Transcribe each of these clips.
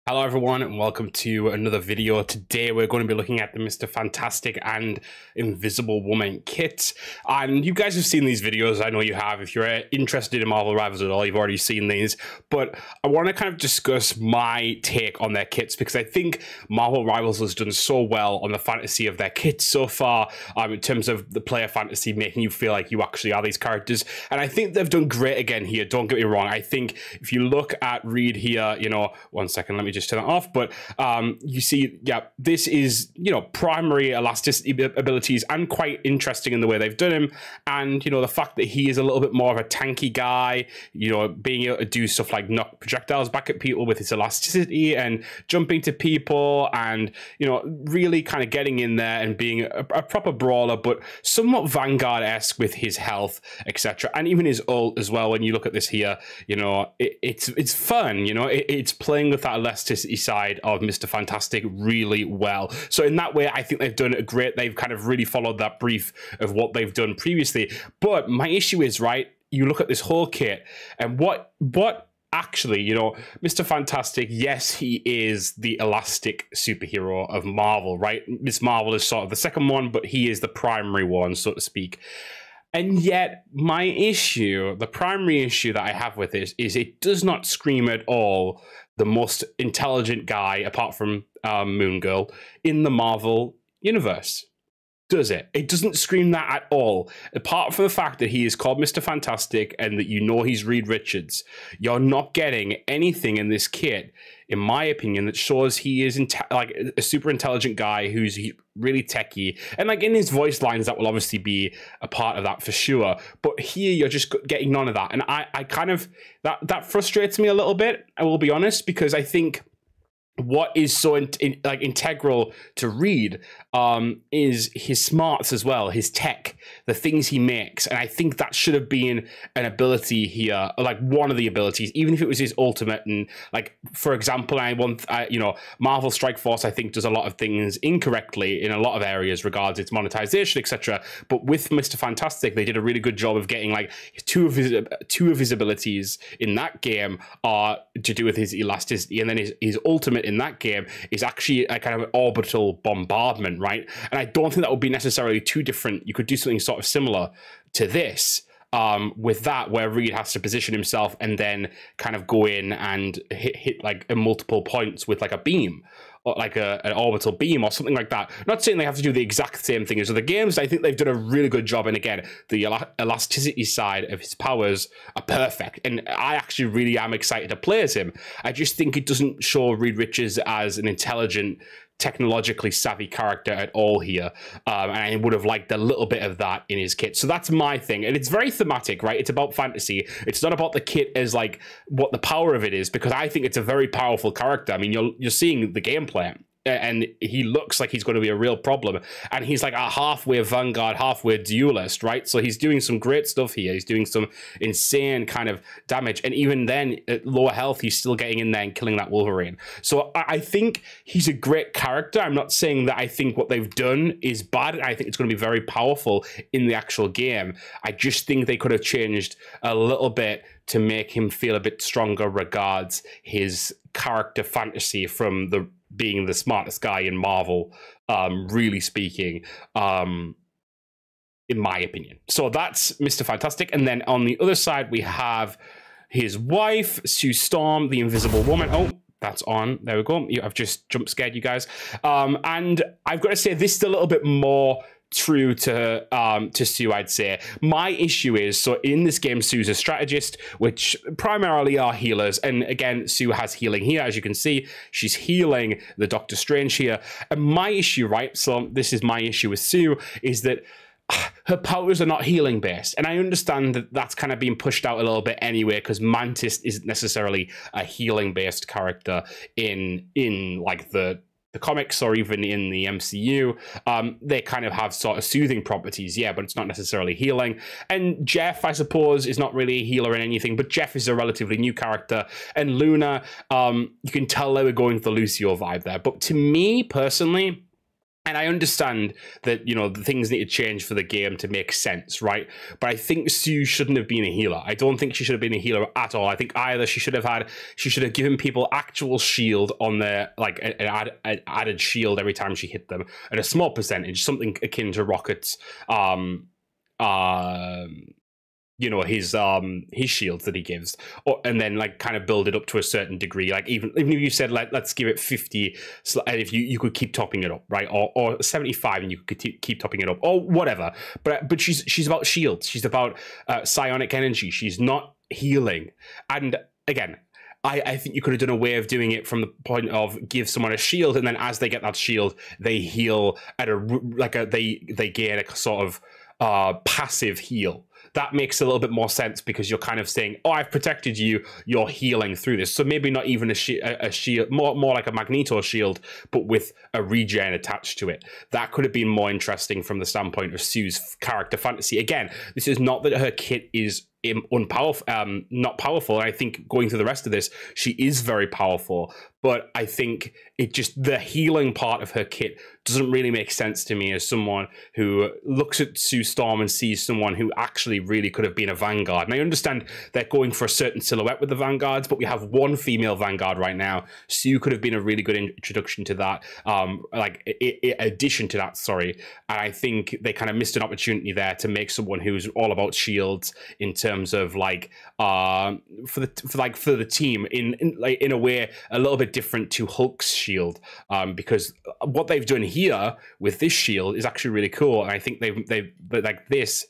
Hello everyone and welcome to another video. Today we're going to be looking at the Mr. Fantastic and Invisible Woman kit. And you guys have seen these videos, I know you have. If you're interested in Marvel Rivals at all, you've already seen these. But I want to kind of discuss my take on their kits because I think Marvel Rivals has done so well on the fantasy of their kits so far, in terms of the player fantasy, making you feel like you actually are these characters. And I think they've done great again here, don't get me wrong. I think if you look at Reed here, you know, one second, let me just turn it off, but you see, yeah, this is, you know, primary elasticity abilities and quite interesting in the way they've done him. And, you know, the fact that he is a little bit more of a tanky guy, you know, being able to do stuff like knock projectiles back at people with his elasticity and jumping to people and, you know, really kind of getting in there and being a proper brawler, but somewhat Vanguard-esque with his health, etc. And even his ult as well. When you look at this here, you know, it's fun, you know, it's playing with that elasticity side of Mr. Fantastic really well. So in that way, I think they've done it great. They've kind of really followed that brief of what they've done previously. But my issue is, right, you look at this whole kit and what actually, you know, Mr. Fantastic, yes, he is the elastic superhero of Marvel, right? Miss Marvel is sort of the second one, but he is the primary one, so to speak. And yet, my issue, the primary issue that I have with this is it does not scream at all the most intelligent guy, apart from Moon Girl, in the Marvel universe. Does it? It doesn't scream that at all. Apart from the fact that he is called Mr. Fantastic and that you know he's Reed Richards, you're not getting anything in this kit, in my opinion, that shows he is like a super intelligent guy who's really techie. And like in his voice lines, that will obviously be a part of that for sure. But here you're just getting none of that. And I kind of, that frustrates me a little bit, I will be honest, because I think what is so like integral to Reed is his smarts as well, his tech, the things he makes. And I think that should have been an ability here, like one of the abilities, even if it was his ultimate. And like, for example, you know, Marvel Strike Force, I think, does a lot of things incorrectly in a lot of areas regards its monetization, etc. But with Mr. Fantastic, they did a really good job of getting like two of his abilities in that game are to do with his elasticity, and then his ultimate in that game is actually a kind of an orbital bombardment, right? And I don't think that would be necessarily too different. You could do something sort of similar to this with that, where Reed has to position himself and then kind of go in and hit like multiple points with like a beam, or like an orbital beam or something like that. Not saying they have to do the exact same thing as other games. I think they've done a really good job. And again, the elasticity side of his powers are perfect. And I actually really am excited to play as him. I just think it doesn't show Reed Richards as an intelligent, technologically savvy character at all here, and I would have liked a little bit of that in his kit. So that's my thing, and it's very thematic, right? It's about fantasy. It's not about the kit as like what the power of it is, because I think it's a very powerful character. I mean, you're seeing the gameplay, and he looks like he's going to be a real problem. And he's like a halfway Vanguard, halfway duelist, right? So he's doing some great stuff here. He's doing some insane kind of damage. And even then, at lower health, he's still getting in there and killing that Wolverine. So I think he's a great character. I'm not saying that I think what they've done is bad. I think it's going to be very powerful in the actual game. I just think they could have changed a little bit to make him feel a bit stronger regards his character fantasy from being the smartest guy in Marvel, really speaking, in my opinion. So that's Mr. Fantastic. And then on the other side, we have his wife, Sue Storm, the Invisible Woman. Oh, that's on. There we go. I've just jump scared you guys. And I've got to say, this is a little bit more true to Sue, I'd say. My issue is, so in this game, Sue's a strategist, which primarily are healers. And again, Sue has healing here. As you can see, she's healing the Doctor Strange here. And my issue, right, so this is my issue with Sue, is that her powers are not healing based. And I understand that that's kind of being pushed out a little bit anyway, because Mantis isn't necessarily a healing based character in like the comics or even in the MCU. They kind of have sort of soothing properties, yeah, but it's not necessarily healing. And Jeff, I suppose, is not really a healer in anything, but Jeff is a relatively new character. And Luna, you can tell they were going for the Lucio vibe there. But to me, personally, And I understand that, you know, the things need to change for the game to make sense, right? But I think Sue shouldn't have been a healer. I don't think she should have been a healer at all. I think either she should have given people actual shield on their, like, an added shield every time she hit them, at a small percentage, something akin to Rocket's, you know, his shields that he gives, and then like kind of build it up to a certain degree. Like even if you said, like, let's give it 50, and if you could keep topping it up, right, or 75, and you could keep topping it up, or whatever. But she's about shields. She's about psionic energy. She's not healing. And again, I think you could have done a way of doing it from the point of give someone a shield, and then as they get that shield, they heal at they gain a sort of passive heal. That makes a little bit more sense, because you're kind of saying, oh, I've protected you, you're healing through this. So maybe not even a shield, more like a Magneto shield, but with a regen attached to it. That could have been more interesting from the standpoint of Sue's character fantasy. Again, this is not that her kit is unpowerful, not powerful. I think going through the rest of this, she is very powerful, but I think the healing part of her kit doesn't really make sense to me as someone who looks at Sue Storm and sees someone who actually really could have been a Vanguard. And I understand they're going for a certain silhouette with the Vanguards, but we have one female Vanguard right now. Sue could have been a really good introduction to that, addition to that, sorry. And I think they kind of missed an opportunity there to make someone who's all about shields in terms of like for the team in a way a little bit different to Hulk's shield, because what they've done here with this shield is actually really cool. And I think they've like this.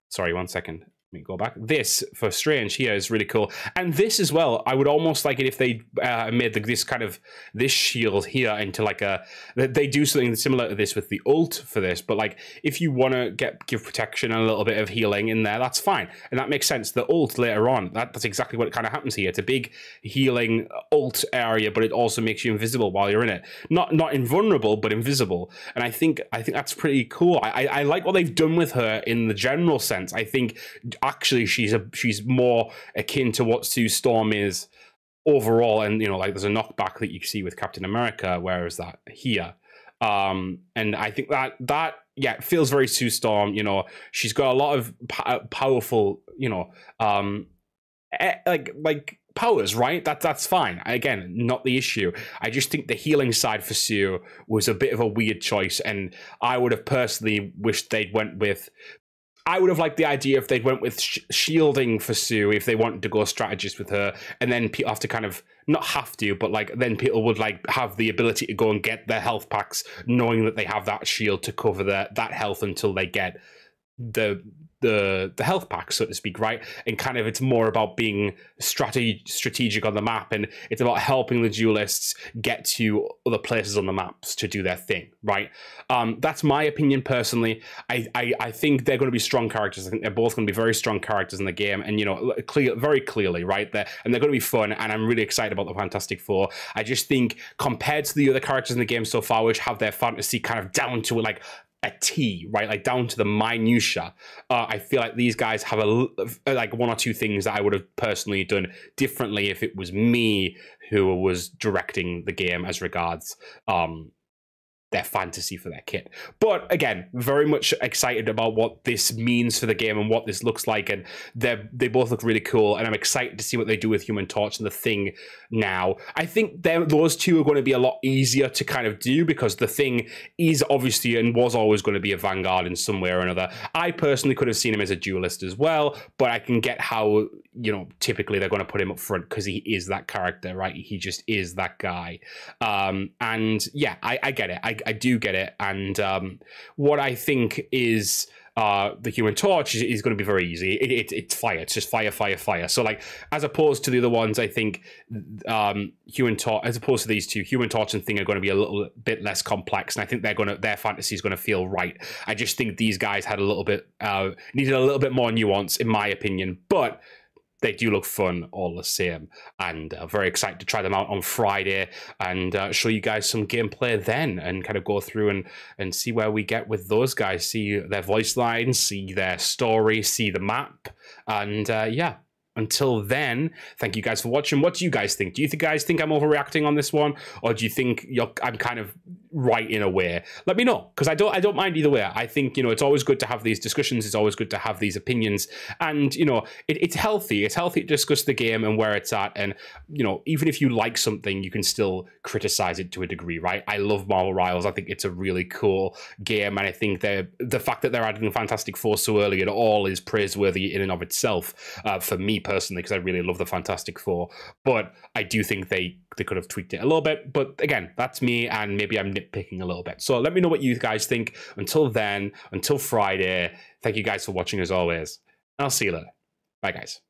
Sorry, 1 second. Let me go back. This for Strange here is really cool, and this as well. I would almost like it if they made this shield here into like they do something similar to this with the ult for this. But like if you want to give protection and a little bit of healing in there, that's fine, and that makes sense. The ult later on, that's exactly what kind of happens here. It's a big healing ult area, but it also makes you invisible while you're in it. Not invulnerable, but invisible. And I think that's pretty cool. I like what they've done with her in the general sense. I think actually she's more akin to what Sue Storm is overall, and you know, like there's a knockback that you see with Captain America, whereas that here, and I think that yeah, it feels very Sue Storm. You know, she's got a lot of powerful, you know, like powers, right? That's fine. Again, not the issue. I just think the healing side for Sue was a bit of a weird choice, and I would have personally wished they'd went with. I would have liked the idea if they'd went with shielding for Sue, if they wanted to go strategist with her, and then people have to kind of, not have to, but like then people would like have the ability to go and get their health packs, knowing that they have that shield to cover that health until they get the health pack, so to speak, right? And kind of it's more about being strategic on the map, and it's about helping the duelists get to other places on the maps to do their thing, right? That's my opinion personally. I think they're going to be strong characters. I think they're both going to be very strong characters in the game, and you know, very clearly, right there, and they're going to be fun. And I'm really excited about the Fantastic Four. I just think compared to the other characters in the game so far, which have their fantasy kind of down to like a T, right, like down to the minutia, I feel like these guys have like one or two things that I would have personally done differently if it was me who was directing the game as regards their fantasy for their kit. But again, very much excited about what this means for the game and what this looks like, and they both look really cool, and I'm excited to see what they do with Human Torch and the Thing now. I think those two are going to be a lot easier to kind of do, because the Thing is obviously and was always going to be a Vanguard in some way or another. I personally could have seen him as a duelist as well, but I can get how, you know, typically they're going to put him up front because he is that character, right? He just is that guy. And yeah, I get it. I do get it. And what I think is the Human Torch is going to be very easy. It's fire. It's just fire, fire, fire. So like, as opposed to the other ones, I think Human Torch, as opposed to these two, Human Torch and Thing are going to be a little bit less complex, and I think their fantasy is going to feel right. I just think these guys had a little bit needed a little bit more nuance, in my opinion, but they do look fun all the same, and very excited to try them out on Friday and show you guys some gameplay then, and kind of go through and see where we get with those guys, see their voice lines, see their story, see the map, and yeah. Until then, thank you guys for watching. What do you guys think? Do you guys think I'm overreacting on this one? Or do you think I'm kind of right in a way, let me know, because I don't mind either way. I think, you know, it's always good to have these discussions. It's always good to have these opinions, and you know, it's healthy. It's healthy to discuss the game and where it's at, and you know, even if you like something, you can still criticize it to a degree, right? I love Marvel Rivals. I think it's a really cool game, and I think the fact that they're adding Fantastic Four so early at all is praiseworthy in and of itself, for me personally, because I really love the Fantastic Four. But I do think they could have tweaked it a little bit. But again, that's me, and maybe I'm nitpicking a little bit. So let me know what you guys think. Until then, until Friday, thank you guys for watching as always. And I'll see you later. Bye, guys.